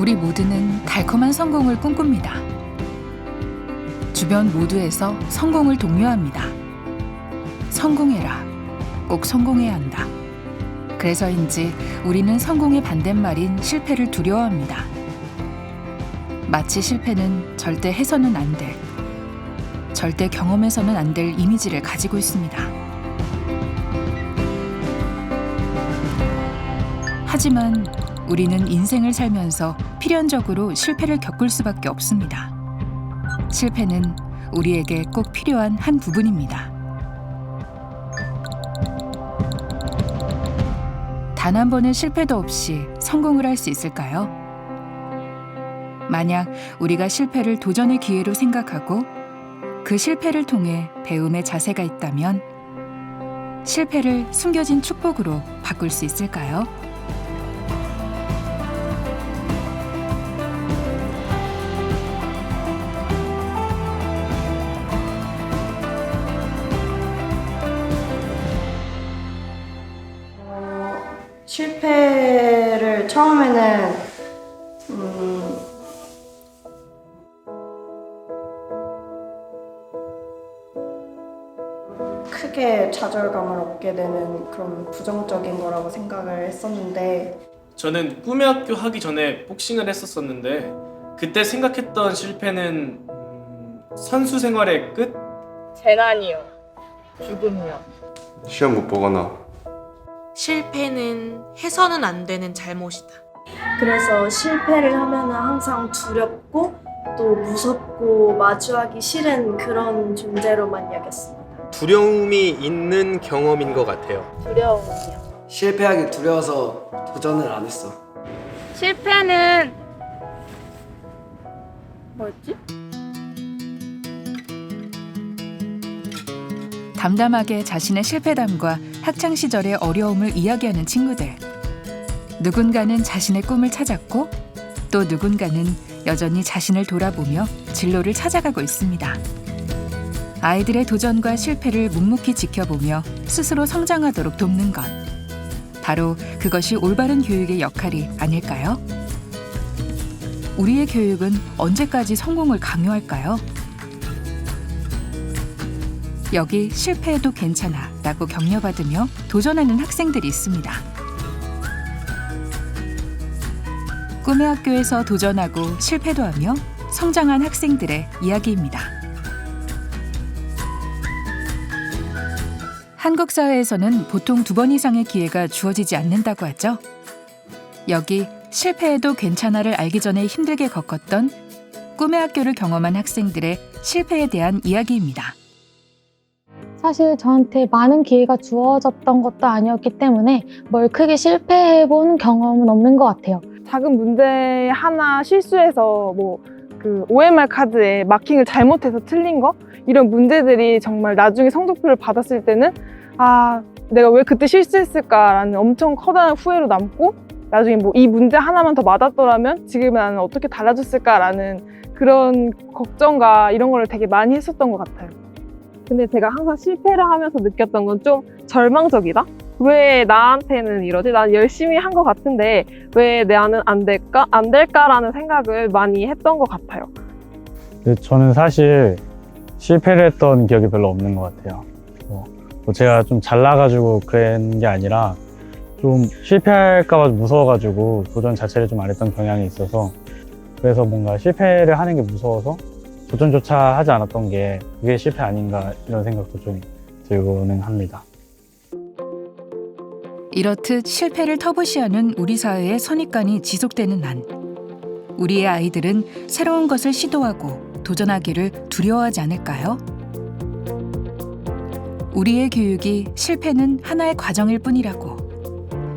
우리 모두는 달콤한 성공을 꿈꿉니다. 주변 모두에서 성공을 독려합니다. 성공해라. 꼭 성공해야 한다. 그래서인지 우리는 성공의 반대말인 실패를 두려워합니다. 마치 실패는 절대 해서는 안 될, 절대 경험해서는 안 될 이미지를 가지고 있습니다. 하지만 우리는 인생을 살면서 필연적으로 실패를 겪을 수밖에 없습니다. 실패는 우리에게 꼭 필요한 한 부분입니다. 단 한 번의 실패도 없이 성공을 할 수 있을까요? 만약 우리가 실패를 도전의 기회로 생각하고 그 실패를 통해 배움의 자세가 있다면 실패를 숨겨진 축복으로 바꿀 수 있을까요? 실패를 처음에는 크게 좌절감을 얻게 되는 그런 부정적인 거라고 생각을 했었는데, 저는 꿈의 학교 하기 전에 복싱을 했었었는데 그때 생각했던 실패는 선수 생활의 끝? 재난이요. 죽음이요. 시험 못 보거나. 실패는 해서는 안 되는 잘못이다. 그래서 실패를 하면 항상 두렵고 또 무섭고 마주하기 싫은 그런 존재로만 여겼습니다. 두려움이 있는 경험인 것 같아요. 두려움이요. 실패하기 두려워서 도전을 안 했어. 실패는 뭐였지? 담담하게 자신의 실패담과 학창 시절의 어려움을 이야기하는 친구들. 누군가는 자신의 꿈을 찾았고 또 누군가는 여전히 자신을 돌아보며 진로를 찾아가고 있습니다. 아이들의 도전과 실패를 묵묵히 지켜보며 스스로 성장하도록 돕는 것. 바로 그것이 올바른 교육의 역할이 아닐까요? 우리의 교육은 언제까지 성공을 강요할까요? 여기 실패해도 괜찮아 라고 격려받으며 도전하는 학생들이 있습니다. 꿈의 학교에서 도전하고 실패도 하며 성장한 학생들의 이야기입니다. 한국 사회에서는 보통 2번 이상의 기회가 주어지지 않는다고 하죠. 여기 실패해도 괜찮아를 알기 전에 힘들게 겪었던 꿈의 학교를 경험한 학생들의 실패에 대한 이야기입니다. 사실 저한테 많은 기회가 주어졌던 것도 아니었기 때문에 뭘 크게 실패해본 경험은 없는 것 같아요. 작은 문제 하나 실수해서 그 OMR 카드에 마킹을 잘못해서 틀린 거? 이런 문제들이 정말 나중에 성적표를 받았을 때는 내가 왜 그때 실수했을까라는 엄청 커다란 후회로 남고, 나중에 이 문제 하나만 더 맞았더라면 지금 나는 어떻게 달라졌을까라는 그런 걱정과 이런 걸 되게 많이 했었던 것 같아요. 근데 제가 항상 실패를 하면서 느꼈던 건 좀 절망적이다? 왜 나한테는 이러지? 난 열심히 한 것 같은데 왜 나는 안 될까? 안 될까라는 생각을 많이 했던 것 같아요. 저는 사실 실패를 했던 기억이 별로 없는 것 같아요. 제가 좀 잘나가지고 그런 게 아니라 좀 실패할까 봐 무서워가지고 도전 자체를 좀 안 했던 경향이 있어서, 그래서 뭔가 실패를 하는 게 무서워서 도전조차 하지 않았던 게 그게 실패 아닌가 이런 생각도 좀 들고는 합니다. 이렇듯 실패를 터부시하는 우리 사회의 선입관이 지속되는 한 우리의 아이들은 새로운 것을 시도하고 도전하기를 두려워하지 않을까요? 우리의 교육이 실패는 하나의 과정일 뿐이라고,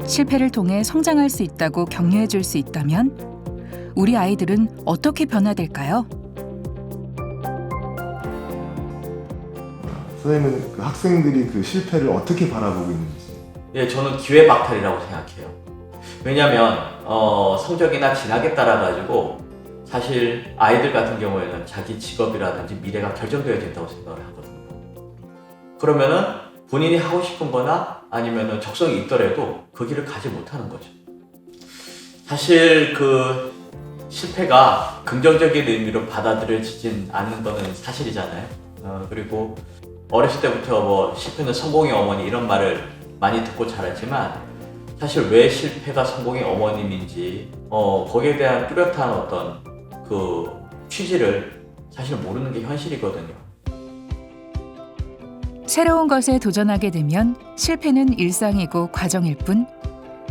실패를 통해 성장할 수 있다고 격려해 줄 수 있다면 우리 아이들은 어떻게 변화될까요? 선생님은 그 학생들이 그 실패를 어떻게 바라보고 있는지. 예, 저는 기회 박탈이라고 생각해요. 왜냐하면 성적이나 진학에 따라 가지고 사실 아이들 같은 경우에는 자기 직업이라든지 미래가 결정되어야 된다고 생각을 하거든요. 그러면은 본인이 하고 싶은 거나 아니면은 적성이 있더라도 그 길을 가지 못하는 거죠. 사실 그 실패가 긍정적인 의미로 받아들여지진 않는 거는 사실이잖아요. 그리고 어렸을 때부터 뭐 실패는 성공의 어머니 이런 말을 많이 듣고 자랐지만 사실 왜 실패가 성공의 어머님인지 거기에 대한 뚜렷한 어떤 그 취지를 사실 모르는 게 현실이거든요. 새로운 것에 도전하게 되면 실패는 일상이고 과정일 뿐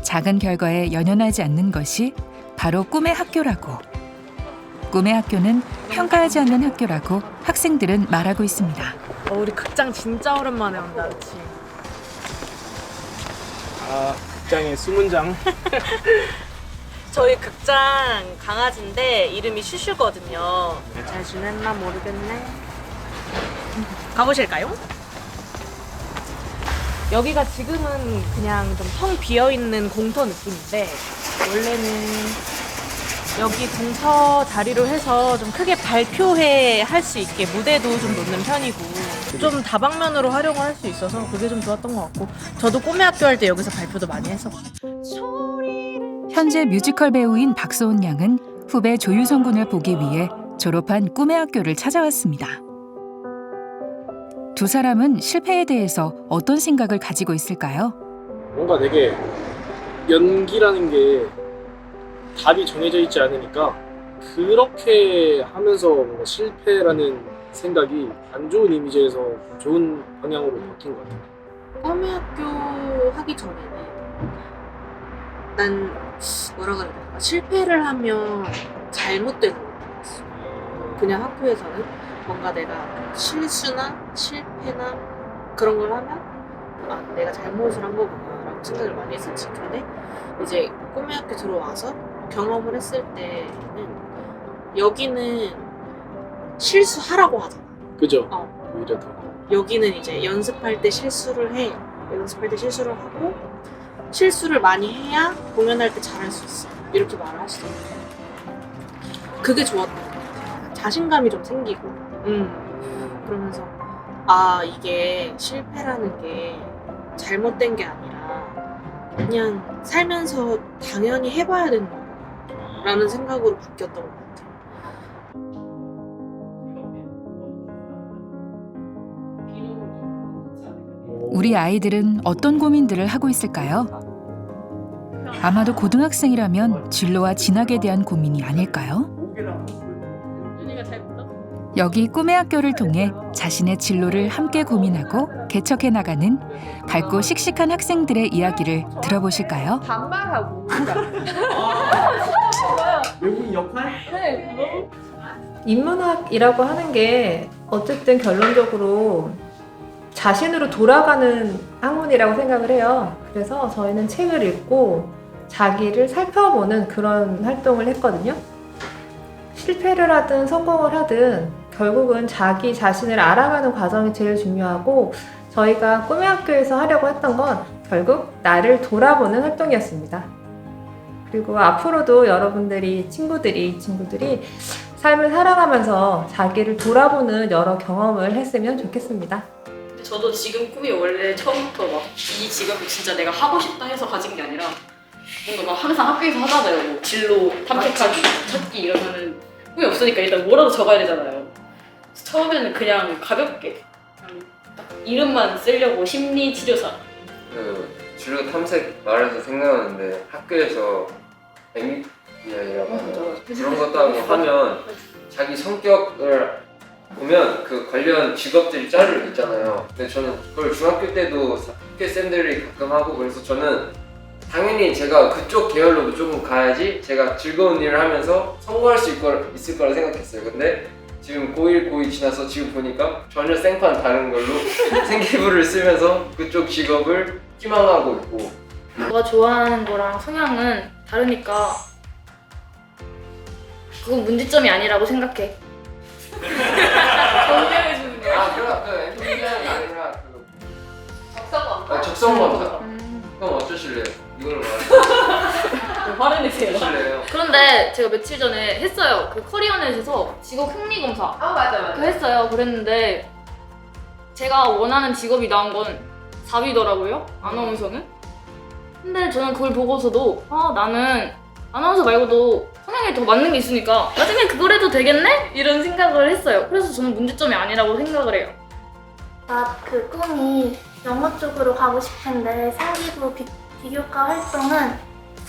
작은 결과에 연연하지 않는 것이 바로 꿈의 학교라고. 꿈의 학교는 평가하지 않는 학교라고 학생들은 말하고 있습니다. 우리 극장 진짜 오랜만에 온다, 그치? 아, 극장의 수문장. 저희 극장 강아지인데 이름이 슈슈거든요. 잘 지냈나 모르겠네. 가보실까요? 여기가 지금은 그냥 좀 텅 비어있는 공터 느낌인데 원래는 여기 공터 자리로 해서 좀 크게 발표회 할 수 있게 무대도 좀 놓는 편이고 좀 다방면으로 활용을 할 수 있어서 그게 좀 좋았던 것 같고 저도 꿈의 학교 할 때 여기서 발표도 많이 했었고. 현재 뮤지컬 배우인 박소은 양은 후배 조유성 군을 보기 위해 졸업한 꿈의 학교를 찾아왔습니다. 두 사람은 실패에 대해서 어떤 생각을 가지고 있을까요? 뭔가 되게 연기라는 게 답이 정해져 있지 않으니까 그렇게 하면서 뭔가 실패라는 생각이 안 좋은 이미지에서 좋은 방향으로 바뀐 것 같아요. 꿈의 학교 하기 전에는 난 뭐라 그래야 될까? 실패를 하면 잘못된 걸 알았어. 그냥 학교에서는 뭔가 내가 실수나 실패나 그런 걸 하면 내가 잘못을 한 거구나 라고 생각을 많이 했었지. 근데 이제 꿈의 학교 들어와서 경험을 했을 때는 여기는 실수하라고 하잖아. 그죠? 오히려 더. 여기는 이제 연습할 때 실수를 해. 연습할 때 실수를 하고 실수를 많이 해야 공연할 때 잘할 수 있어. 이렇게 말을 하시더라고요. 그게 좋았던 것 같아요. 자신감이 좀 생기고 그러면서 이게 실패라는 게 잘못된 게 아니라 그냥 살면서 당연히 해봐야 된다라는 생각으로 바뀌었던 것 같아요. 우리 아이들은 어떤 고민들을 하고 있을까요? 아마도 고등학생이라면 진로와 진학에 대한 고민이 아닐까요? 여기 꿈의 학교를 통해 자신의 진로를 함께 고민하고 개척해 나가는 밝고 씩씩한 학생들의 이야기를 들어보실까요? 반말하고. 외국인 역할? 인문학이라고 하는 게 어쨌든 결론적으로 자신으로 돌아가는 학문이라고 생각을 해요. 그래서 저희는 책을 읽고 자기를 살펴보는 그런 활동을 했거든요. 실패를 하든 성공을 하든 결국은 자기 자신을 알아가는 과정이 제일 중요하고 저희가 꿈의 학교에서 하려고 했던 건 결국 나를 돌아보는 활동이었습니다. 그리고 앞으로도 여러분들이 친구들이 삶을 살아가면서 자기를 돌아보는 여러 경험을 했으면 좋겠습니다. 저도 지금 꿈이 원래 처음부터 막 이 직업이 진짜 내가 하고 싶다 해서 가진 게 아니라 뭔가 막 항상 학교에서 하잖아요. 뭐 진로 탐색하기, 찾기 이러면은 꿈이 없으니까 일단 뭐라도 적어야 되잖아요. 처음에는 그냥 가볍게 그냥 딱 이름만 쓰려고 심리치료사. 그 진로 탐색 말해서 생각나는데 학교에서 MBTI라고 하는 그런 것도 하면 자기 성격을 보면 그 관련 직업들이 짤을 있잖아요. 근데 저는 그걸 중학교 때도 학교 쌤들이 가끔 하고 그래서 저는 당연히 제가 그쪽 계열로 무조건 가야지 제가 즐거운 일을 하면서 성공할 수 있을 거라 생각했어요. 근데 지금 고1, 고2 지나서 지금 보니까 전혀 생판 다른 걸로 생기부를 쓰면서 그쪽 직업을 희망하고 있고 너가 좋아하는 거랑 성향은 다르니까 그건 문제점이 아니라고 생각해. 정리해주는 거야? 그 MBTI가 아니라 그 적성검사. 그럼 어쩌실래요? 이걸 말해. 화를 내세요. 어쩌실래요? 그런데 제가 며칠 전에 했어요. 그 커리어넷에서 직업 흥미 검사. 맞아. 그거 했어요. 그랬는데 제가 원하는 직업이 나온 건 4위더라고요. 아나운서는. 근데 저는 그걸 보고서도 나는 아나운서 말고도 성향이 학생에 더 맞는 게 있으니까 나중에 그걸 해도 되겠네? 이런 생각을 했어요. 그래서 저는 문제점이 아니라고 생각을 해요. 나 그 꿈이 영어 쪽으로 가고 싶은데 상기부 비교과 활동은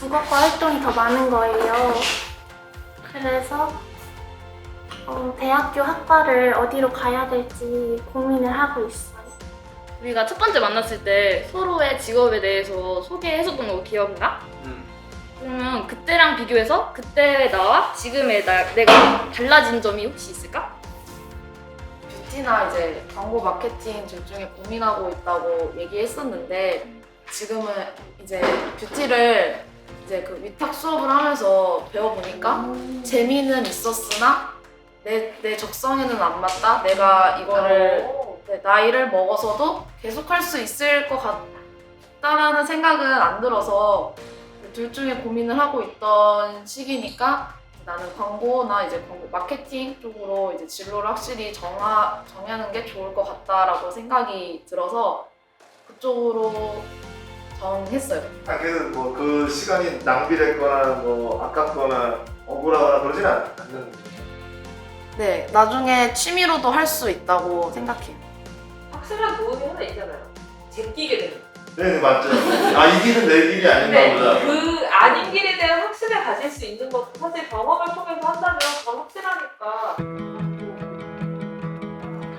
국어과 활동이 더 많은 거예요. 그래서 대학교 학과를 어디로 가야 될지 고민을 하고 있어요. 우리가 첫 번째 만났을 때 서로의 직업에 대해서 소개해줬던 거 기억나? 그러면 그때랑 비교해서 그때의 나와 지금의 내가 달라진 점이 혹시 있을까? 뷰티나 이제 광고 마케팅 둘 중에 고민하고 있다고 얘기했었는데 지금은 이제 뷰티를 이제 그 위탁 수업을 하면서 배워보니까 재미는 있었으나 내 적성에는 안 맞다. 내가 이거를 나이를 먹어서도 계속 할 수 있을 것 같다라는 생각은 안 들어서 둘 중에 고민을 하고 있던 시기니까 나는 광고나 이제 광고 마케팅 쪽으로 이제 진로를 확실히 정하는 게 좋을 것 같다라고 생각이 들어서 그쪽으로 정했어요. 그래서 뭐 그 시간이 낭비됐거나 뭐 아깝거나 억울하거나 그러진 않는. 네, 나중에 취미로도 할 수 있다고 생각해요. 확실한 도움이 하나 있잖아요. 제끼게 되는. 네, 맞죠. 이 길은 내 길이 아닌가 보다. 그 아닌 길에 대한 확신을 가질 수 있는 것도 사실 경험을 통해서 한다면 더 확실하니까.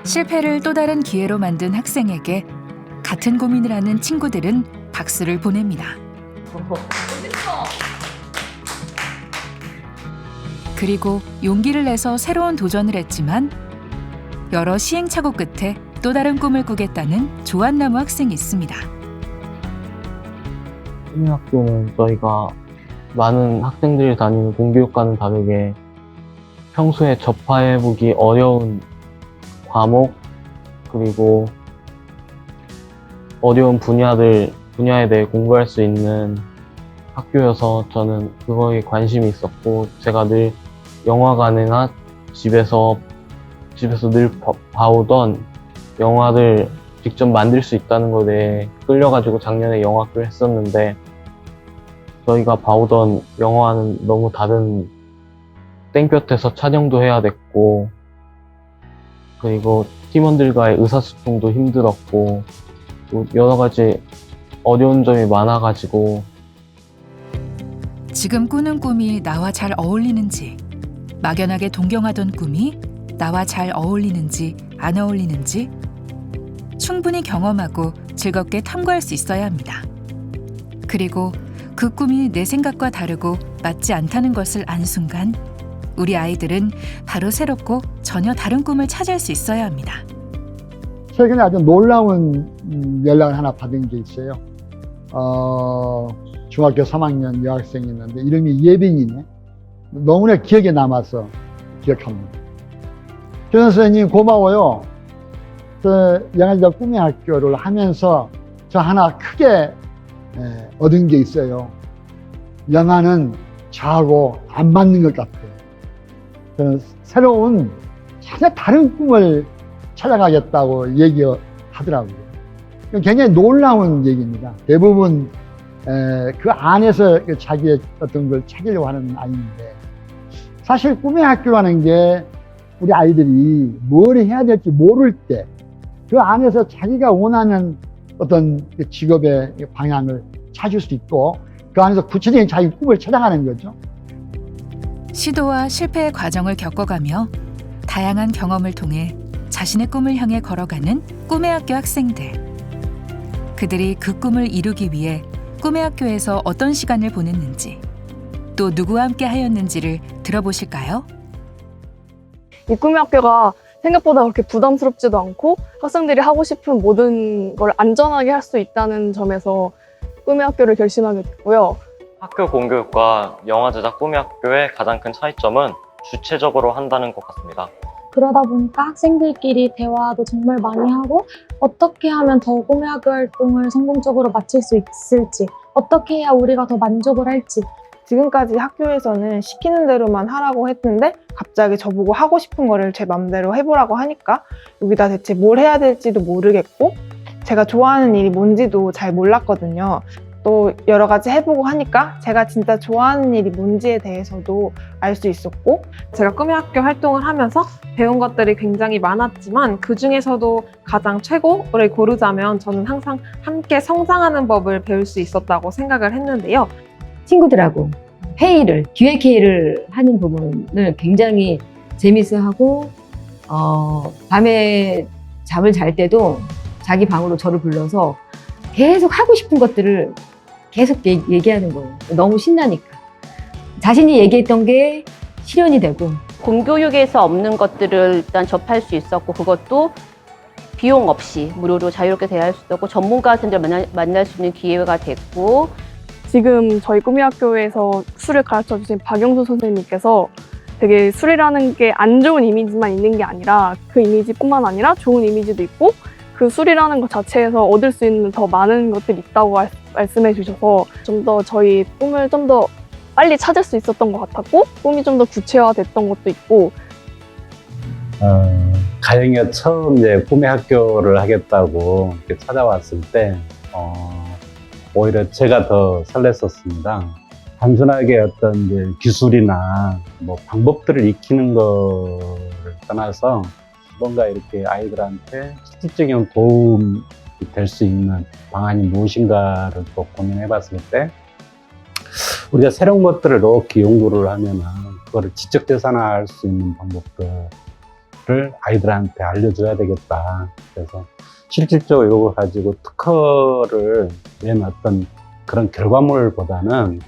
실패를 또 다른 기회로 만든 학생에게 같은 고민을 하는 친구들은 박수를 보냅니다. 그리고 용기를 내서 새로운 도전을 했지만 여러 시행착오 끝에 또 다른 꿈을 꾸겠다는 조한나무 학생이 있습니다. 꿈의학교는 저희가 많은 학생들이 다니는 공교육과는 다르게 평소에 접해보기 어려운 과목 그리고 어려운 분야에 대해 공부할 수 있는 학교여서 저는 그거에 관심이 있었고 제가 늘 영화관이나 집에서 늘 봐오던 영화를 직접 만들 수 있다는 것에 대해 끌려가지고 작년에 영화학교를 했었는데 저희가 봐오던 영화는 너무 다른 땡볕에서 촬영도 해야 됐고 그리고 팀원들과의 의사소통도 힘들었고 또 여러 가지 어려운 점이 많아가지고 지금 꾸는 꿈이 나와 잘 어울리는지, 막연하게 동경하던 꿈이 나와 잘 어울리는지 안 어울리는지 충분히 경험하고 즐겁게 탐구할 수 있어야 합니다. 그리고 그 꿈이 내 생각과 다르고 맞지 않다는 것을 안 순간 우리 아이들은 바로 새롭고 전혀 다른 꿈을 찾을 수 있어야 합니다. 최근에 아주 놀라운 연락을 하나 받은 게 있어요. 중학교 3학년 여학생이 있는데 이름이 예빈이네. 너무나 기억에 남아서 기억합니다. 교장 선생님 고마워요. 영아지대 꿈의 학교를 하면서 저 하나 크게 얻은 게 있어요. 영화는 저하고 안 맞는 것 같아요. 저는 새로운 전혀 다른 꿈을 찾아가겠다고 얘기하더라고요. 굉장히 놀라운 얘기입니다. 대부분 그 안에서 자기의 어떤 걸 찾으려고 하는 아이인데 사실 꿈의 학교라는 게 우리 아이들이 뭘 해야 될지 모를 때 그 안에서 자기가 원하는 어떤 직업의 방향을 찾을 수 있고 그 안에서 구체적인 자기 꿈을 찾아가는 거죠. 시도와 실패의 과정을 겪어가며 다양한 경험을 통해 자신의 꿈을 향해 걸어가는 꿈의 학교 학생들. 그들이 그 꿈을 이루기 위해 꿈의 학교에서 어떤 시간을 보냈는지 또 누구와 함께 하였는지를 들어보실까요? 이 꿈의 학교가 생각보다 그렇게 부담스럽지도 않고 학생들이 하고 싶은 모든 걸 안전하게 할 수 있다는 점에서 꿈의 학교를 결심하게 됐고요. 학교 공교육과 영화 제작 꿈의 학교의 가장 큰 차이점은 주체적으로 한다는 것 같습니다. 그러다 보니까 학생들끼리 대화도 정말 많이 하고 어떻게 하면 더 꿈의 학교 활동을 성공적으로 마칠 수 있을지 어떻게 해야 우리가 더 만족을 할지 지금까지 학교에서는 시키는 대로만 하라고 했는데 갑자기 저보고 하고 싶은 거를 제 맘대로 해보라고 하니까 여기다 대체 뭘 해야 될지도 모르겠고 제가 좋아하는 일이 뭔지도 잘 몰랐거든요. 또 여러 가지 해보고 하니까 제가 진짜 좋아하는 일이 뭔지에 대해서도 알 수 있었고, 제가 꿈의 학교 활동을 하면서 배운 것들이 굉장히 많았지만 그 중에서도 가장 최고를 고르자면 저는 항상 함께 성장하는 법을 배울 수 있었다고 생각을 했는데요. 친구들하고 기획회의를 하는 부분을 굉장히 재밌어하고, 밤에 잠을 잘 때도 자기 방으로 저를 불러서 계속 하고 싶은 것들을 계속 얘기하는 거예요. 너무 신나니까. 자신이 얘기했던 게 실현이 되고. 공교육에서 없는 것들을 일단 접할 수 있었고, 그것도 비용 없이 무료로 자유롭게 대화할 수 있었고, 전문가들을 만날 수 있는 기회가 됐고. 지금 저희 꿈의 학교에서 술을 가르쳐 주신 박영수 선생님께서 되게 술이라는 게 안 좋은 이미지만 있는 게 아니라 그 이미지뿐만 아니라 좋은 이미지도 있고, 그 술이라는 것 자체에서 얻을 수 있는 더 많은 것들이 있다고 말씀해 주셔서 좀 더 저희 꿈을 좀 더 빨리 찾을 수 있었던 것 같았고, 꿈이 좀 더 구체화됐던 것도 있고. 가영이가 처음 이제 꿈의 학교를 하겠다고 이렇게 찾아왔을 때 오히려 제가 더 설렜었습니다. 단순하게 어떤 이제 기술이나 뭐 방법들을 익히는 거를 떠나서 뭔가 이렇게 아이들한테 실질적인 도움이 될 수 있는 방안이 무엇인가를 또 고민해 봤을 때, 우리가 새로운 것들을 이렇게 연구를 하면은 그거를 지적 재산화할 수 있는 방법들을 아이들한테 알려줘야 되겠다. 그래서 실질적으로 이걸 가지고 특허를 낸 어떤 그런 결과물보다는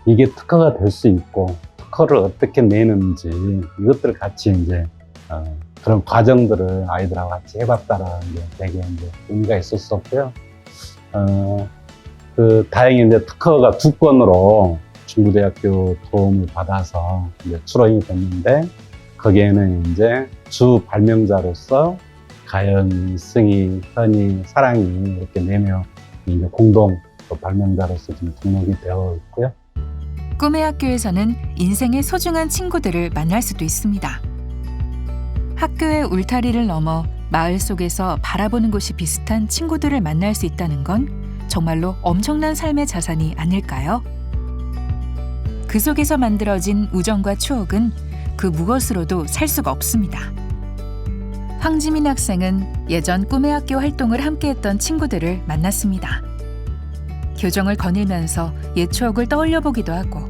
이게 특허가 될 수 있고 특허를 어떻게 내는지 이것들을 같이 이제 그런 과정들을 아이들하고 같이 해봤다라는 게 되게 이제 의미가 있었었고요. 다행히 이제 특허가 2건으로 중부대학교 도움을 받아서 이제 출원이 됐는데, 거기에는 이제 주 발명자로서 가연, 승희, 현이, 사랑이 이렇게 4명이 이제 공동 발명자로서 지금 등록이 되어 있고요. 꿈의 학교에서는 인생의 소중한 친구들을 만날 수도 있습니다. 학교의 울타리를 넘어 마을 속에서 바라보는 곳이 비슷한 친구들을 만날 수 있다는 건 정말로 엄청난 삶의 자산이 아닐까요? 그 속에서 만들어진 우정과 추억은 그 무엇으로도 살 수가 없습니다. 황지민 학생은 예전 꿈의 학교 활동을 함께했던 친구들을 만났습니다. 교정을 거닐면서 옛 추억을 떠올려 보기도 하고,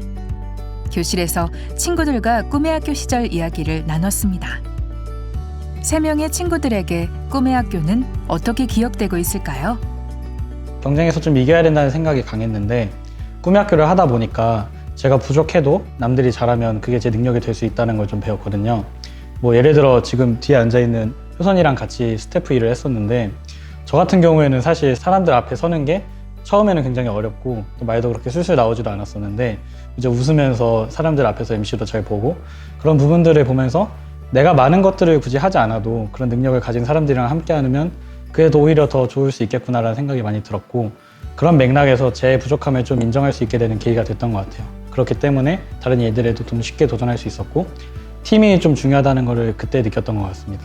교실에서 친구들과 꿈의 학교 시절 이야기를 나눴습니다. 3명의 친구들에게 꿈의 학교는 어떻게 기억되고 있을까요? 경쟁에서 좀 이겨야 된다는 생각이 강했는데, 꿈의 학교를 하다 보니까 제가 부족해도 남들이 잘하면 그게 제 능력이 될 수 있다는 걸 좀 배웠거든요. 뭐 예를 들어 지금 뒤에 앉아있는 효선이랑 같이 스태프 일을 했었는데, 저 같은 경우에는 사실 사람들 앞에 서는 게 처음에는 굉장히 어렵고 또 말도 그렇게 술술 나오지도 않았었는데, 이제 웃으면서 사람들 앞에서 MC도 잘 보고 그런 부분들을 보면서 내가 많은 것들을 굳이 하지 않아도 그런 능력을 가진 사람들이랑 함께 하면 그게 더 오히려 더 좋을 수 있겠구나라는 생각이 많이 들었고, 그런 맥락에서 제 부족함을 좀 인정할 수 있게 되는 계기가 됐던 것 같아요. 그렇기 때문에 다른 일들에도 좀 쉽게 도전할 수 있었고, 팀이 좀 중요하다는 걸 그때 느꼈던 것 같습니다.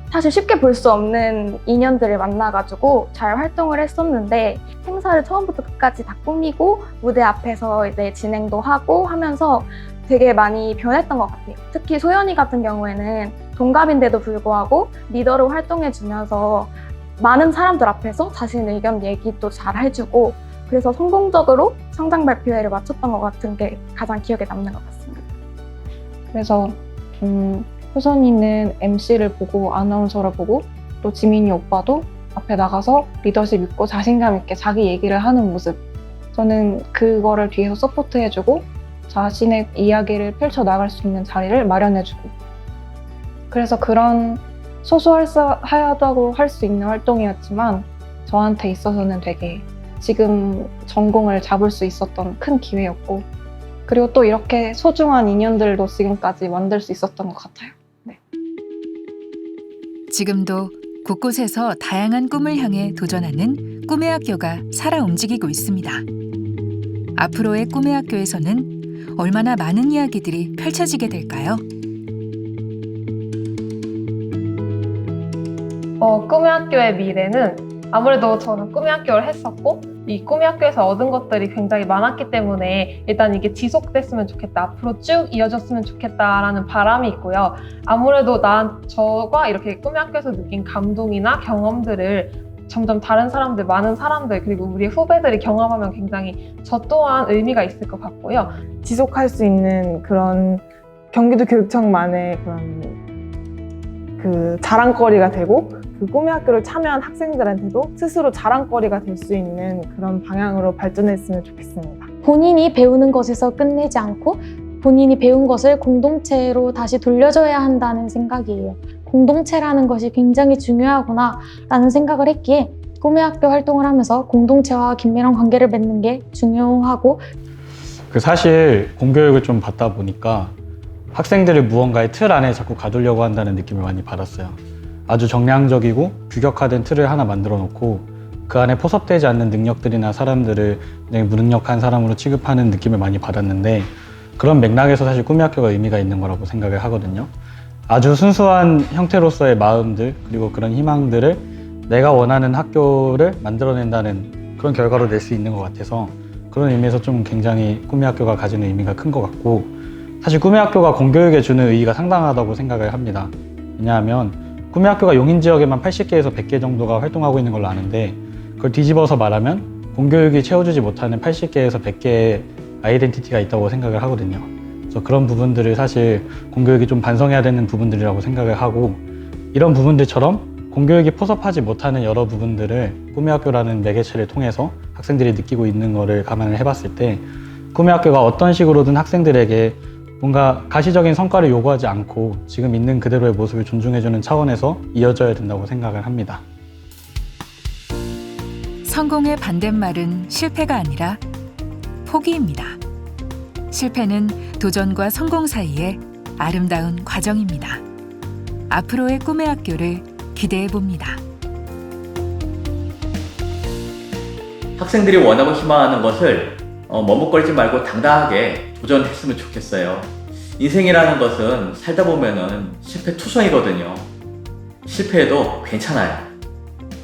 사실 쉽게 볼 수 없는 인연들을 만나가지고 잘 활동을 했었는데, 행사를 처음부터 끝까지 다 꾸미고 무대 앞에서 이제 진행도 하고 하면서 되게 많이 변했던 것 같아요. 특히 소연이 같은 경우에는 동갑인데도 불구하고 리더로 활동해주면서 많은 사람들 앞에서 자신 의견 얘기도 잘 해주고, 그래서 성공적으로 성장 발표회를 마쳤던 것 같은 게 가장 기억에 남는 것 같습니다. 그래서 효선이는 MC를 보고 아나운서를 보고, 또 지민이 오빠도 앞에 나가서 리더십 있고 자신감 있게 자기 얘기를 하는 모습, 저는 그거를 뒤에서 서포트해주고 자신의 이야기를 펼쳐나갈 수 있는 자리를 마련해주고, 그래서 그런 소소하다고 할 수 있는 활동이었지만 저한테 있어서는 되게 지금 전공을 잡을 수 있었던 큰 기회였고, 그리고 또 이렇게 소중한 인연들도 지금까지 만들 수 있었던 것 같아요. 네. 지금도 곳곳에서 다양한 꿈을 향해 도전하는 꿈의 학교가 살아 움직이고 있습니다. 앞으로의 꿈의 학교에서는 얼마나 많은 이야기들이 펼쳐지게 될까요? 꿈의 학교의 미래는 아무래도 저는 꿈의 학교를 했었고 이 꿈의 학교에서 얻은 것들이 굉장히 많았기 때문에 일단 이게 지속됐으면 좋겠다, 앞으로 쭉 이어졌으면 좋겠다라는 바람이 있고요. 아무래도 저가 이렇게 꿈의 학교에서 느낀 감동이나 경험들을 점점 다른 사람들, 많은 사람들, 그리고 우리 후배들이 경험하면 굉장히 저 또한 의미가 있을 것 같고요. 지속할 수 있는 그런 경기도 교육청만의 그런 그 자랑거리가 되고, 그 꿈의 학교를 참여한 학생들한테도 스스로 자랑거리가 될 수 있는 그런 방향으로 발전했으면 좋겠습니다. 본인이 배우는 것에서 끝내지 않고 본인이 배운 것을 공동체로 다시 돌려줘야 한다는 생각이에요. 공동체라는 것이 굉장히 중요하구나 라는 생각을 했기에 꿈의 학교 활동을 하면서 공동체와 긴밀한 관계를 맺는 게 중요하고, 사실 공교육을 좀 받다 보니까 학생들을 무언가의 틀 안에 자꾸 가두려고 한다는 느낌을 많이 받았어요. 아주 정량적이고 규격화된 틀을 하나 만들어 놓고 그 안에 포섭되지 않는 능력들이나 사람들을 굉장히 무능력한 사람으로 취급하는 느낌을 많이 받았는데, 그런 맥락에서 사실 꿈의 학교가 의미가 있는 거라고 생각을 하거든요. 아주 순수한 형태로서의 마음들, 그리고 그런 희망들을 내가 원하는 학교를 만들어낸다는 그런 결과로 낼 수 있는 것 같아서, 그런 의미에서 좀 굉장히 꿈의 학교가 가지는 의미가 큰 것 같고, 사실 꿈의 학교가 공교육에 주는 의의가 상당하다고 생각을 합니다. 왜냐하면 꿈의 학교가 용인 지역에만 80개에서 100개 정도가 활동하고 있는 걸로 아는데, 그걸 뒤집어서 말하면 공교육이 채워주지 못하는 80개에서 100개의 아이덴티티가 있다고 생각을 하거든요. 그래서 그런 부분들을 사실 공교육이 좀 반성해야 되는 부분들이라고 생각을 하고, 이런 부분들처럼 공교육이 포섭하지 못하는 여러 부분들을 꿈의 학교라는 매개체를 통해서 학생들이 느끼고 있는 거를 감안을 해봤을 때, 꿈의 학교가 어떤 식으로든 학생들에게 뭔가 가시적인 성과를 요구하지 않고 지금 있는 그대로의 모습을 존중해주는 차원에서 이어져야 된다고 생각을 합니다. 성공의 반대말은 실패가 아니라 포기입니다. 실패는 도전과 성공 사이의 아름다운 과정입니다. 앞으로의 꿈의 학교를 기대해 봅니다. 학생들이 원하고 희망하는 것을 머뭇거리지 말고 당당하게 도전했으면 좋겠어요. 인생이라는 것은 살다 보면은 실패투성이거든요. 실패해도 괜찮아요.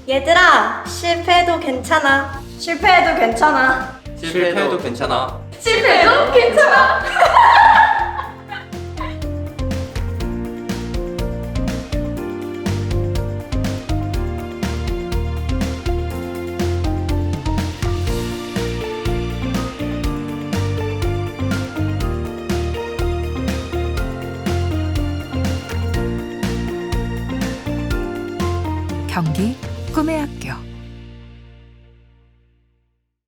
얘들아, 실패해도 괜찮아. 실패해도 괜찮아. 실패해도 괜찮아. 실패해도 괜찮아. 경기 꿈의 학교.